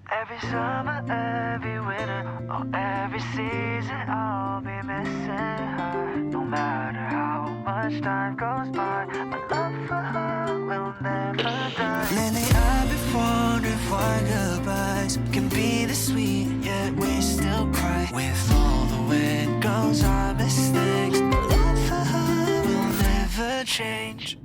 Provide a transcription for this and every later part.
Every summer, every winter, or every season, I'll be missing her. No matter how much time goes by, my love for her will never die. Lately I've been wondering why goodbyes can be this sweet, yet we still cry. With all the wind goes our mistakes, my love for her will never change.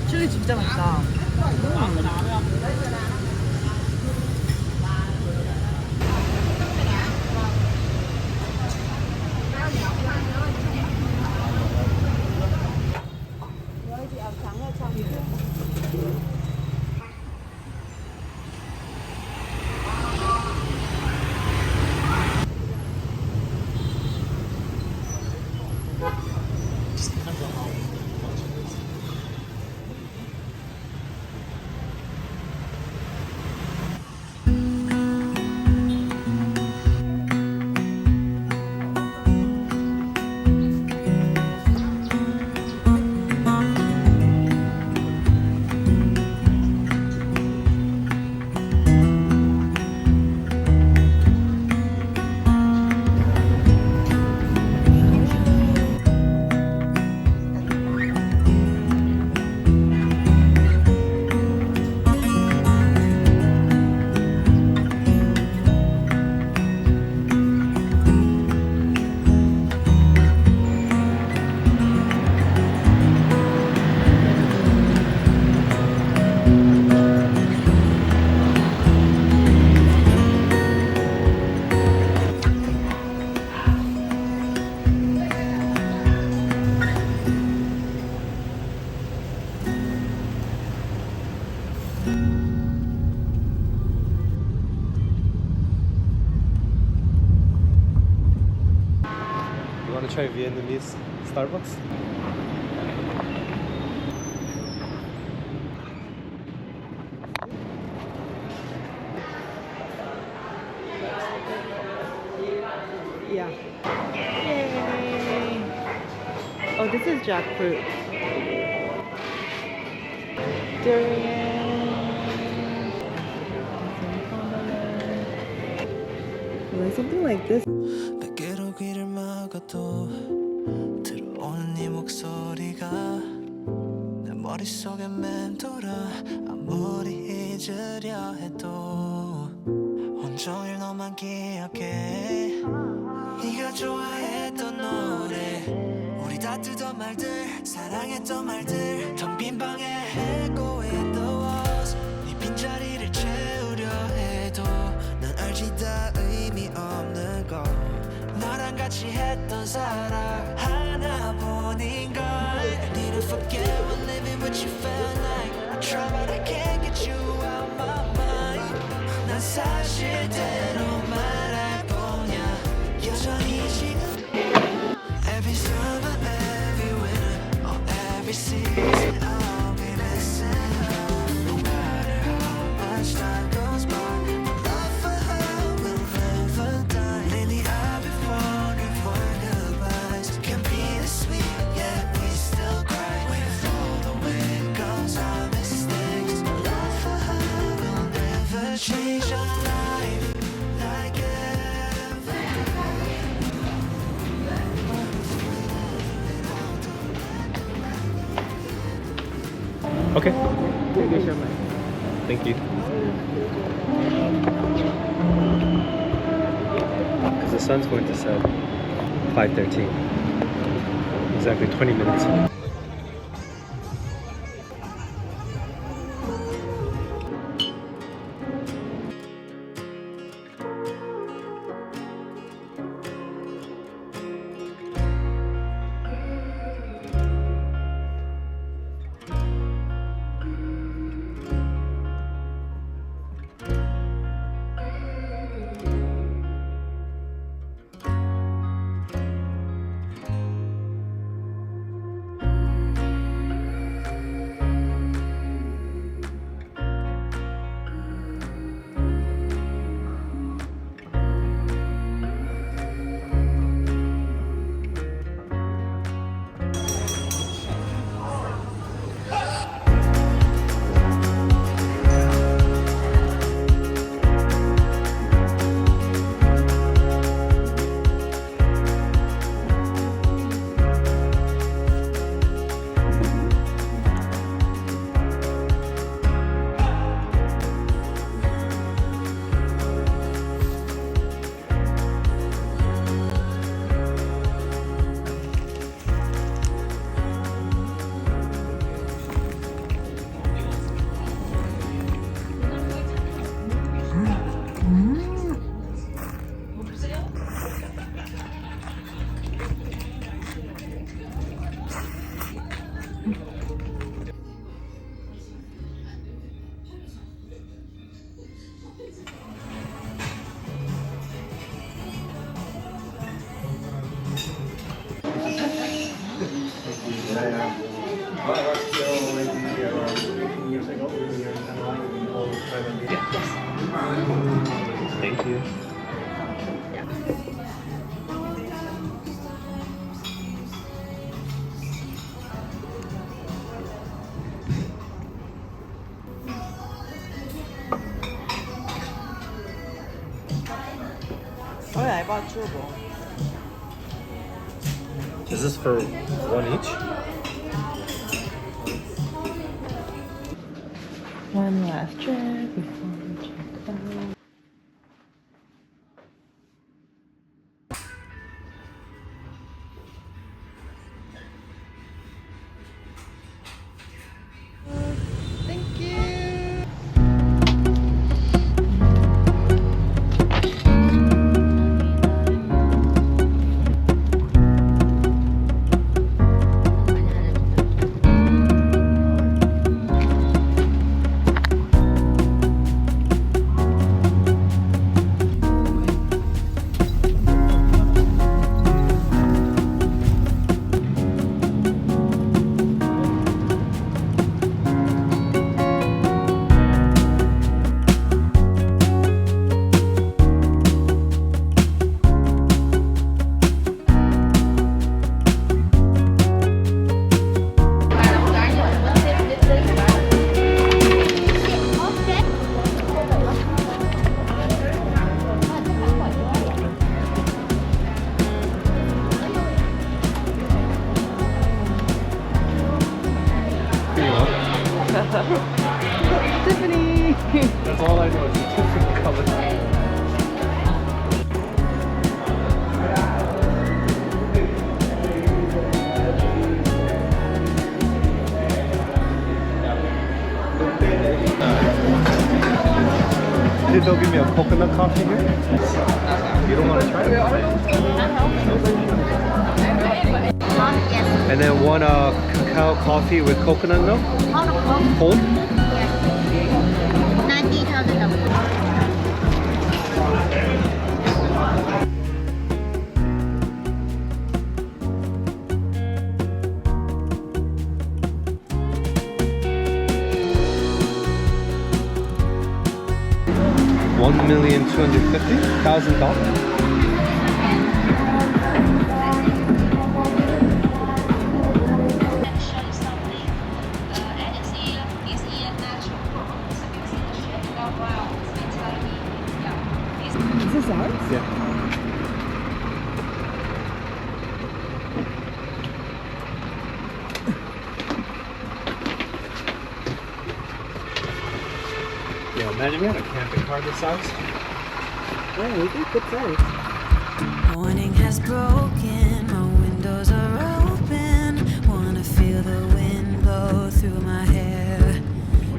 칠리 진짜 맛있다. Want to try Vietnamese Starbucks? Yeah. Yay! Oh, this is jackfruit. Durian. Like something like this. 베개로 귀를 막아도 들어오는 네 목소리가 내 머릿속에 맴돌아 아무리 잊으려 해도 온종일 너만 기억해 네가 좋아했던 노래 우리 다투던 말들 사랑했던 말들 텅 빈 방에 echo in the walls 네 빈자리를 채우려 해도 난 알지 다 의미 없는 걸 너랑 같이 했던 사랑 하나뿐인걸 I need to forget what living what you felt like I try but I can't get you out my mind 난 사실대로 말해보냐 여전히 지금 Every summer, every winter or every season I'll be missing her no matter how much time goes by my love for her will never die lately I've been wondering why goodbyes can be this sweet yet we still cry with all the way it goes our mistakes my love for her will never change our life like Okay. Thank you. Because the sun's going to set 5:13. Exactly 20 minutes. Is this for one each? One last check before we check out. Thank you. Tiffany! That's all I know is Tiffany color. Did they'll give me a coconut coffee here? You don't want to try it? And then one cacao coffee with coconut milk? Cold? $1,250,000. Is this ours? Yeah. Yeah, imagine we had a camping car this size. Yeah, we did good size. Morning has broken, my windows are open. Wanna feel the wind blow through my hair.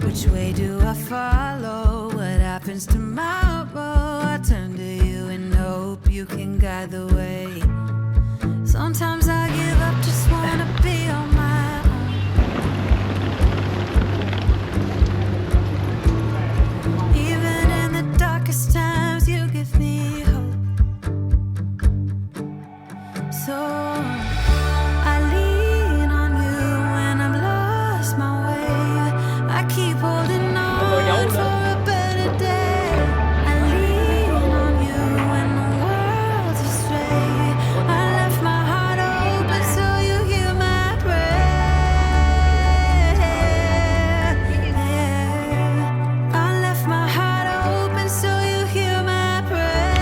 Which way do I follow? What happens tomorrow? I turn to you and hope you can guide the way. Sometimes I give up, just wanna be on my own. Even in the darkest times, you give me hope. So I lean on you when I'm lost my way. I keep holding on for a better day. I lean on you when the world's astray. I left my heart open so you hear my prayer. I left my heart open so you hear my prayer.